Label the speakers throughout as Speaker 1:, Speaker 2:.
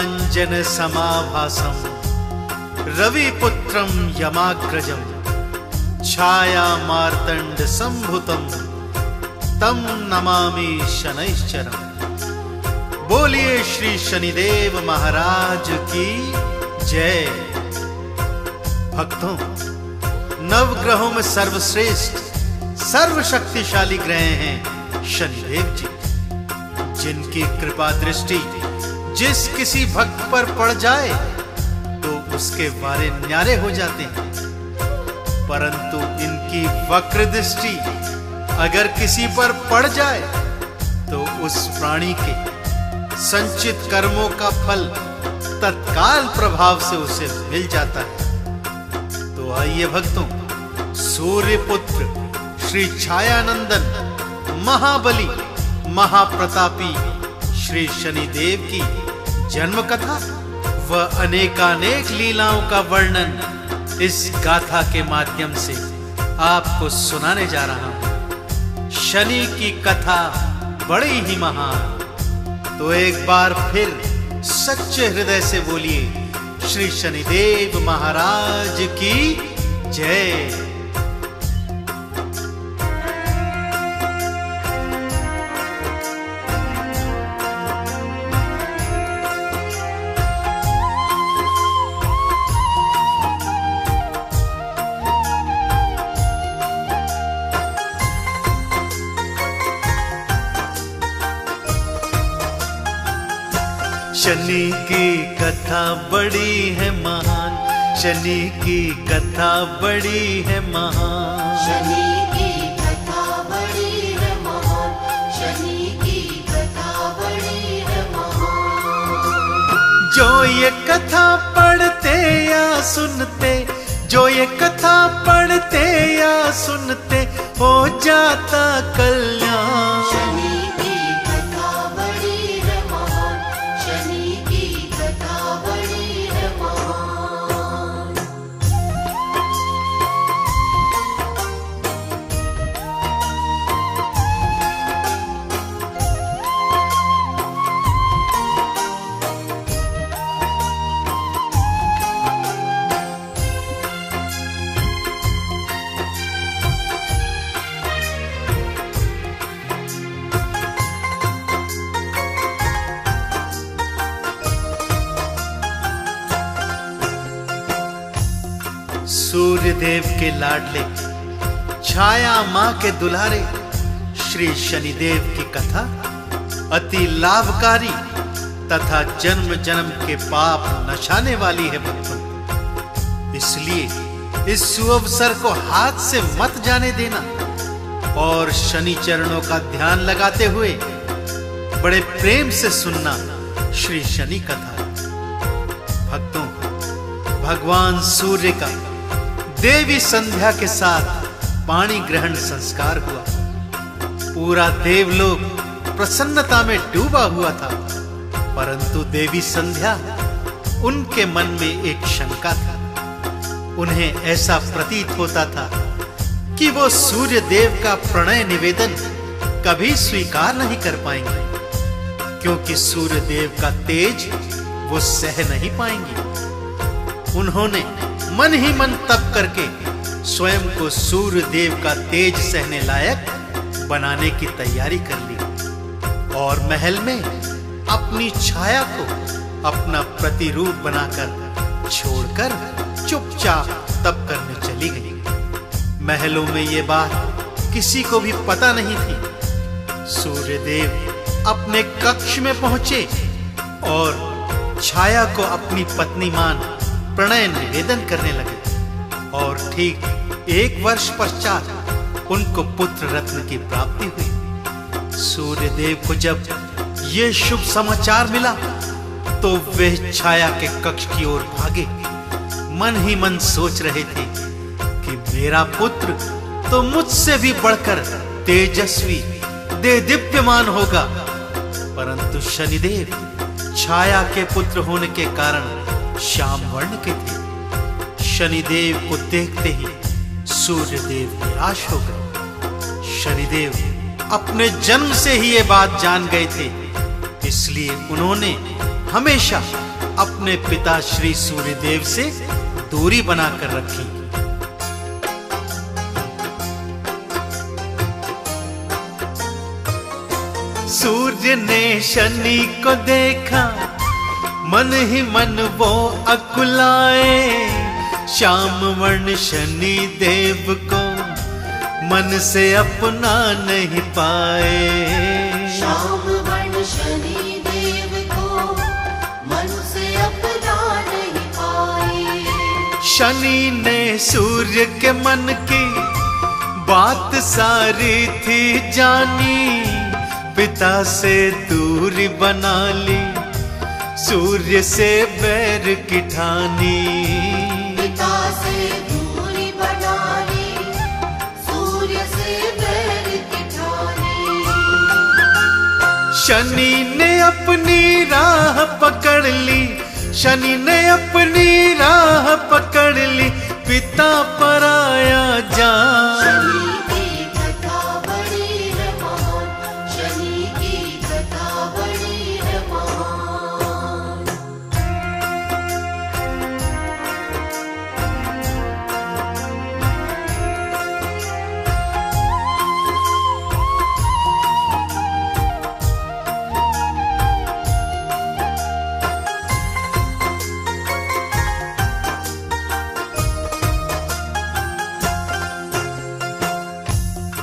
Speaker 1: नीलांजन समाभासम रविपुत्रम यमाग्रजम छाया मार्तंड संभुतम तम नमामि शनैश्चरम। बोलिए श्री शनिदेव महाराज की जय। भक्तों, नवग्रहों में सर्वश्रेष्ठ सर्वशक्तिशाली ग्रह हैं शनिदेव जी, जिनकी कृपा दृष्टि जिस किसी भक्त पर पड़ जाए तो उसके वारे न्यारे हो जाते हैं, परंतु इनकी वक्र दृष्टि अगर किसी पर पड़ जाए तो उस प्राणी के संचित कर्मों का फल तत्काल प्रभाव से उसे मिल जाता है। तो आइए भक्तों, सूर्य पुत्र श्री छायानंदन महाबली महाप्रतापी श्री शनिदेव की जन्म कथा व अनेकानेक लीलाओं का वर्णन इस गाथा के माध्यम से आपको सुनाने जा रहा हूं। शनि की कथा बड़ी ही महान। तो एक बार फिर सच्चे हृदय से बोलिए श्री शनिदेव महाराज की जय। शनि की कथा बड़ी है महान, शनि की कथा बड़ी है महान,
Speaker 2: शनि की कथा बड़ी है महान, शनि की कथा बड़ी है महान।
Speaker 1: जो ये कथा पढ़ते या सुनते, जो ये कथा पढ़ते या सुनते हो जाता कल्याण।
Speaker 2: शनि की कथा बड़ी है महान, शनि की कथा बड़ी है महान।
Speaker 1: सूर्य देव के लाडले छाया मां के दुलारे श्री शनिदेव की कथा अति लाभकारी तथा जन्म जन्म के पाप नशाने वाली है भक्तों। इसलिए इस सुअवसर को हाथ से मत जाने देना और शनि चरणों का ध्यान लगाते हुए बड़े प्रेम से सुनना श्री शनि कथा। भक्तों, भगवान सूर्य का देवी संध्या के साथ पाणी ग्रहण संस्कार हुआ। पूरा देवलोक प्रसन्नता में डूबा हुआ था, परंतु देवी संध्या उनके मन में एक शंका था। उन्हें ऐसा प्रतीत होता था कि वो सूर्य देव का प्रणय निवेदन कभी स्वीकार नहीं कर पाएंगे, क्योंकि सूर्य देव का तेज वो सह नहीं पाएंगे। उन्होंने मन ही मन तप करके स्वयं को सूर्य देव का तेज सहने लायक बनाने की तैयारी कर ली और महल में अपनी छाया को अपना प्रतिरूप बनाकर छोड़कर चुपचाप तप करने चली गई। महलों में ये बात किसी को भी पता नहीं थी। सूर्यदेव अपने कक्ष में पहुंचे और छाया को अपनी पत्नी मान प्रणय निवेदन करने लगे और ठीक 1 वर्ष पश्चात उनको पुत्र रत्न की प्राप्ति हुई। सूर्यदेव को जब ये शुभ समाचार मिला तो वे छाया के कक्ष की ओर भागे। मन ही मन सोच रहे थे कि मेरा पुत्र तो मुझसे भी बढ़कर तेजस्वी दीप्यमान होगा, परंतु शनिदेव छाया के पुत्र होने के कारण श्याम वर्ण के थे। शनिदेव को देखते ही सूर्यदेव निराश हो गए। शनिदेव अपने जन्म से ही ये बात जान गए थे, इसलिए उन्होंने हमेशा अपने पिता श्री सूर्यदेव से दूरी बनाकर रखी। सूर्य ने शनि को देखा, मन ही मन वो अकुलाए। श्याम वर्ण शनि देव को मन से अपना नहीं पाए।
Speaker 2: श्याम वर्ण शनि देव को मन से अपना नहीं पाए।
Speaker 1: शनि ने सूर्य के मन की बात सारी थी जानी, पिता से दूरी बना ली, सूर्य से बैर की ठानी।
Speaker 2: पिता से दूरी बना ली, सूर्य से बैर की ठानी।
Speaker 1: शनि ने अपनी राह पकड़ ली, शनि ने अपनी राह पकड़ ली, पिता पर आया जान।
Speaker 2: शनि की कथा बड़ी है महान, शनि की कथा बड़ी है महान।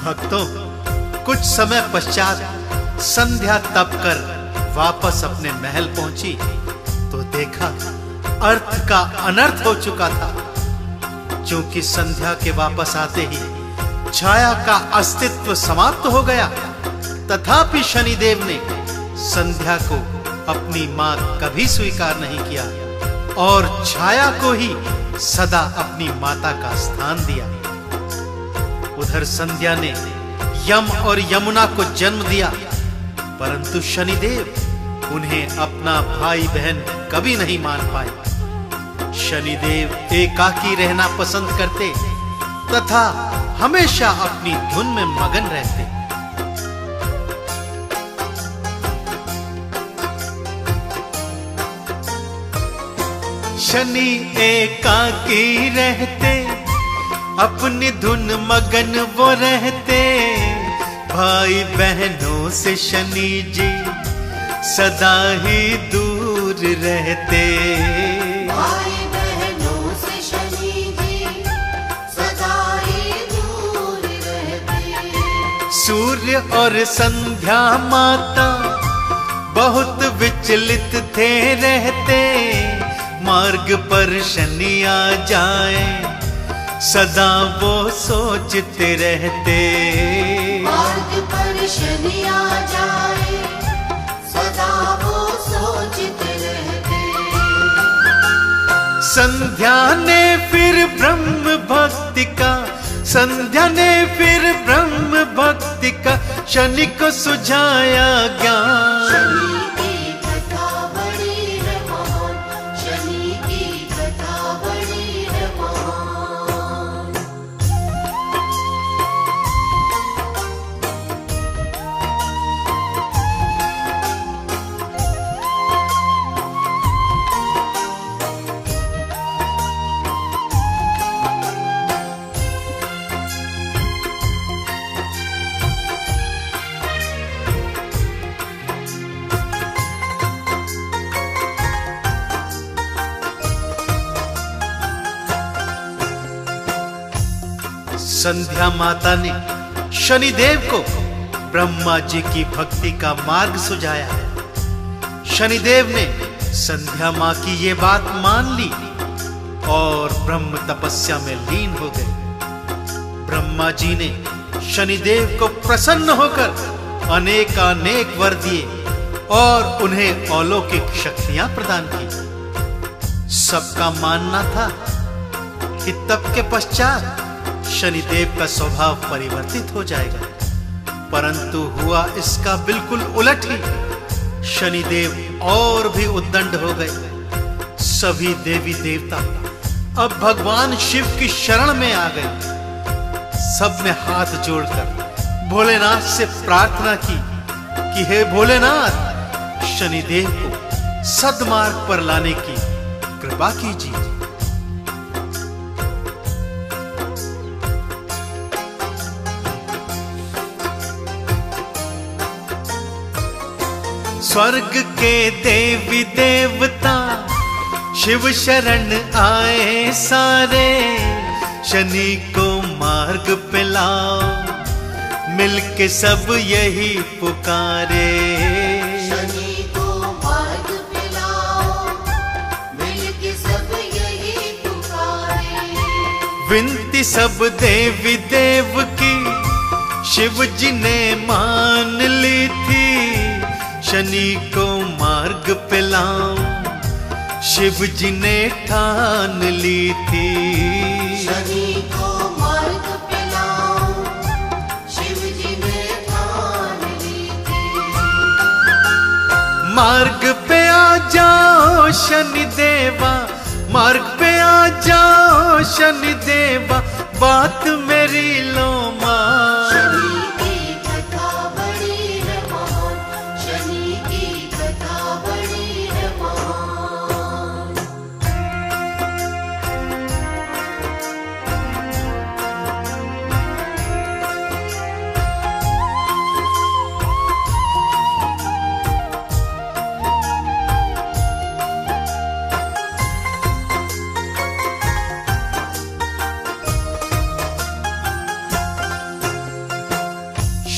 Speaker 1: भक्तों, कुछ समय पश्चात संध्या तप कर वापस अपने महल पहुंची तो देखा अर्थ का अनर्थ हो चुका था। क्योंकि संध्या के वापस आते ही छाया का अस्तित्व समाप्त हो गया। तथापि शनिदेव ने संध्या को अपनी मां कभी स्वीकार नहीं किया और छाया को ही सदा अपनी माता का स्थान दिया। उधर संध्या ने यम और यमुना को जन्म दिया, परंतु शनिदेव उन्हें अपना भाई बहन कभी नहीं मान पाए। शनिदेव एकाकी रहना पसंद करते तथा हमेशा अपनी धुन में मगन रहते। शनि एकाकी रहते, अपनी धुन मगन वो रहते। भाई बहनों से शनि जी सदा ही दूर रहते।
Speaker 2: भाई बहनों से शनि जी सदा ही दूर रहते।
Speaker 1: सूर्य और संध्या माता बहुत विचलित थे रहते। मार्ग पर शनि आ जाए सदा वो सोचते रहते।
Speaker 2: मार्ग पर शनि आ जाए सदा वो सोचते रहते।
Speaker 1: संध्या ने फिर ब्रह्म भक्ति का, संध्या ने फिर ब्रह्म भक्ति का शनि को सुझाया ज्ञान।
Speaker 2: शनि की कथा बड़ी है महान, शनि की कथा बड़ी है महान।
Speaker 1: संध्या माता ने शनिदेव को ब्रह्मा जी की भक्ति का मार्ग सुझाया। शनिदेव ने संध्या मां की ये बात मान ली और ब्रह्म तपस्या में लीन हो गए। ब्रह्मा जी ने शनिदेव को प्रसन्न होकर अनेकानेक वर दिए और उन्हें अलौकिक शक्तियां प्रदान की। सबका मानना था कि तप के पश्चात शनिदेव का स्वभाव परिवर्तित हो जाएगा, परंतु हुआ इसका बिल्कुल उलट ही। शनिदेव और भी उद्दंड हो गए। सभी देवी देवता अब भगवान शिव की शरण में आ गए। सबने हाथ जोड़कर भोलेनाथ से प्रार्थना की कि हे भोलेनाथ, शनिदेव को सद्मार्ग पर लाने की कृपा कीजिए। स्वर्ग के देवी देवता शिव शरण आए सारे, शनि को मार्ग पे लाओ, मिलके सब यही पुकारे।
Speaker 2: शनि को मार्ग पे लाओ, मिलके सब यही पुकारे।
Speaker 1: विनती सब देवी देव की शिव जी ने मान ली थी, शनि को मार्ग पे लाओ, शिव जी ने ठान ली थी।
Speaker 2: शनि को मार्ग पे लाओ, शिव जी ने ठान ली थी।
Speaker 1: मार्ग पे आ जाओ शनि देवा, मार्ग पे आ जाओ शनि देवा, बात मेरी लो मान।
Speaker 2: शनि की कथा बड़ी है महान, शनि की कथा बड़ी है महान।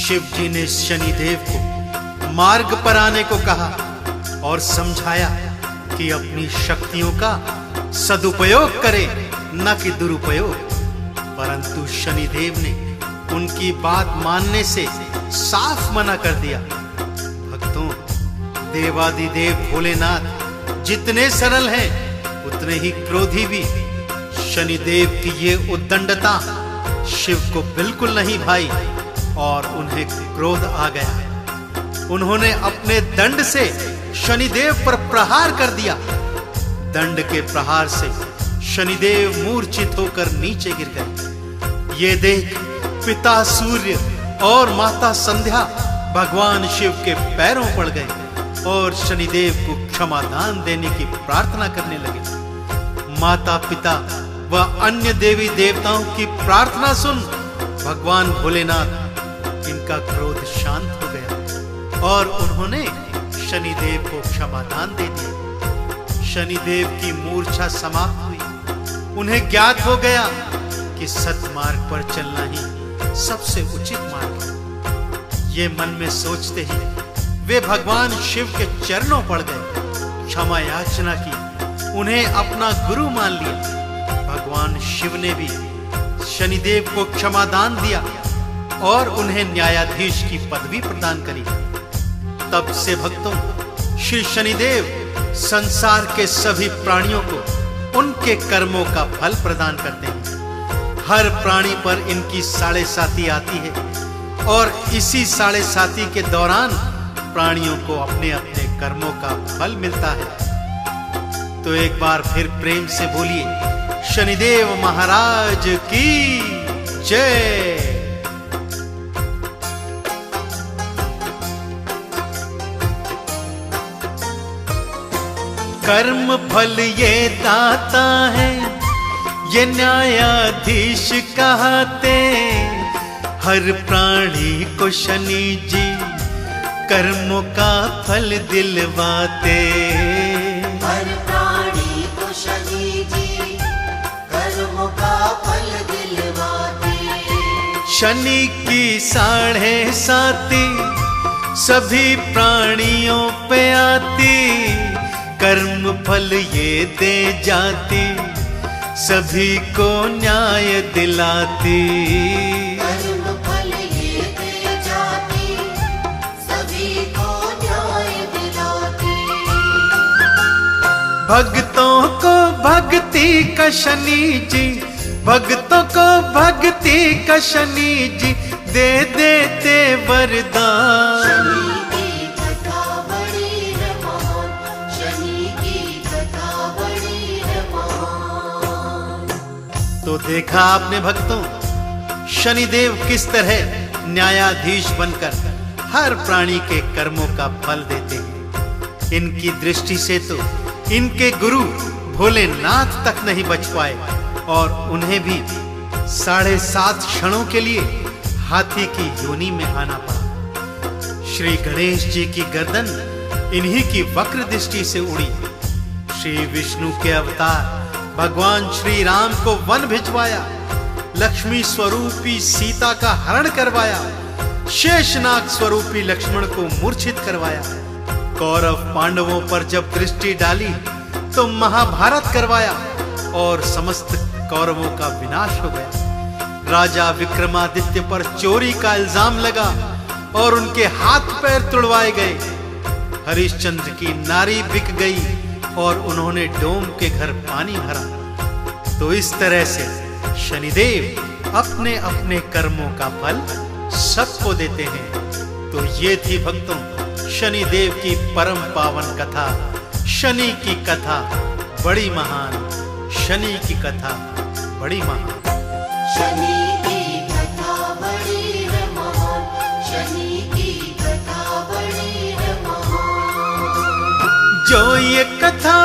Speaker 1: शिव जी ने शनिदेव को मार्ग पर आने को कहा और समझाया कि अपनी शक्तियों का सदुपयोग करे, न कि दुरुपयोग। परंतु शनिदेव ने उनकी बात मानने से साफ मना कर दिया। भक्तों, देवादिदेव भोलेनाथ जितने सरल हैं उतने ही क्रोधी भी। शनिदेव की ये उद्दंडता शिव को बिल्कुल नहीं भाई और उन्हें क्रोध आ गया। उन्होंने अपने दंड से शनिदेव पर प्रहार कर दिया। दंड के प्रहार से शनिदेव मूर्छित होकर नीचे गिर गए। ये देख पिता सूर्य और माता संध्या भगवान शिव के पैरों पड़ गए और शनिदेव को क्षमादान देने की प्रार्थना करने लगे। माता पिता व अन्य देवी देवताओं की प्रार्थना सुन भगवान भोलेनाथ इनका क्रोध शांत हो गया और उन्होंने शनिदेव को क्षमादान दे दिया। शनिदेव की मूर्छा समाप्त हुई। उन्हें ज्ञात हो गया कि सत्मार्ग पर चलना ही सबसे उचित मार्ग है। ये मन में सोचते ही वे भगवान शिव के चरणों पड़ गए, क्षमा याचना की, उन्हें अपना गुरु मान लिया। भगवान शिव ने भी शनिदेव को क्षमादान दिया और उन्हें न्यायाधीश की पदवी प्रदान करी। तब से भक्तों, श्री शनिदेव संसार के सभी प्राणियों को उनके कर्मों का फल प्रदान करते हैं। हर प्राणी पर इनकी साढ़े साती आती है और इसी साढ़े साती के दौरान प्राणियों को अपने अपने कर्मों का फल मिलता है। तो एक बार फिर प्रेम से बोलिए, शनिदेव महाराज की जय। कर्म फल ये दाता है, ये न्यायाधीश कहते, हर प्राणी को शनि जी कर्मों का फल दिलवाते।
Speaker 2: हर प्राणी को शनि जी कर्मों का फल दिलवाते।
Speaker 1: शनि की साढ़े साती सभी प्राणियों पे आती, कर्म फल ये दे जाती, सभी को न्याय दिलाती।
Speaker 2: कर्म फल ये दे जाती, सभी को न्याय दिलाती।
Speaker 1: भक्तों को भक्ति का शनि जी, भक्तों को भक्ति का शनि जी दे देते वरदान।
Speaker 2: शनि की कथा बड़ी है महान, शनि की कथा बड़ी है महान।
Speaker 1: तो देखा आपने भक्तों, शनिदेव किस तरह न्यायाधीश बनकर हर प्राणी के कर्मों का फल देते हैं। इनकी दृष्टि से तो इनके गुरु भोलेनाथ तक नहीं बच पाए और उन्हें भी 7.5 क्षणों के लिए हाथी की योनि में आना पड़ा। श्री गणेश जी की गर्दन इन्हीं की वक्र दृष्टि से उड़ी। श्री विष्णु के अवतार भगवान श्री राम को वन भिजवाया, लक्ष्मी स्वरूपी सीता का हरण करवाया, शेषनाग स्वरूपी लक्ष्मण को मूर्छित करवाया, कौरव पांडवों पर जब दृष्टि डाली तो महाभारत करवाया और समस्त कौरवों का विनाश हो गया। राजा विक्रमादित्य पर चोरी का इल्जाम लगा और उनके हाथ पैर तुड़वाए गए। हरिश्चंद्र की नारी बिक गई और उन्होंने डोम के घर पानी भरा। तो इस तरह से शनिदेव अपने अपने कर्मों का फल सबको देते हैं। तो ये थी भक्तों शनिदेव की परम पावन कथा। शनि की कथा बड़ी महान, शनि की कथा बड़ी महान।
Speaker 2: शनि की कथा बड़ी है महान, शनि की कथा बड़ी है महान।
Speaker 1: जो ये कथा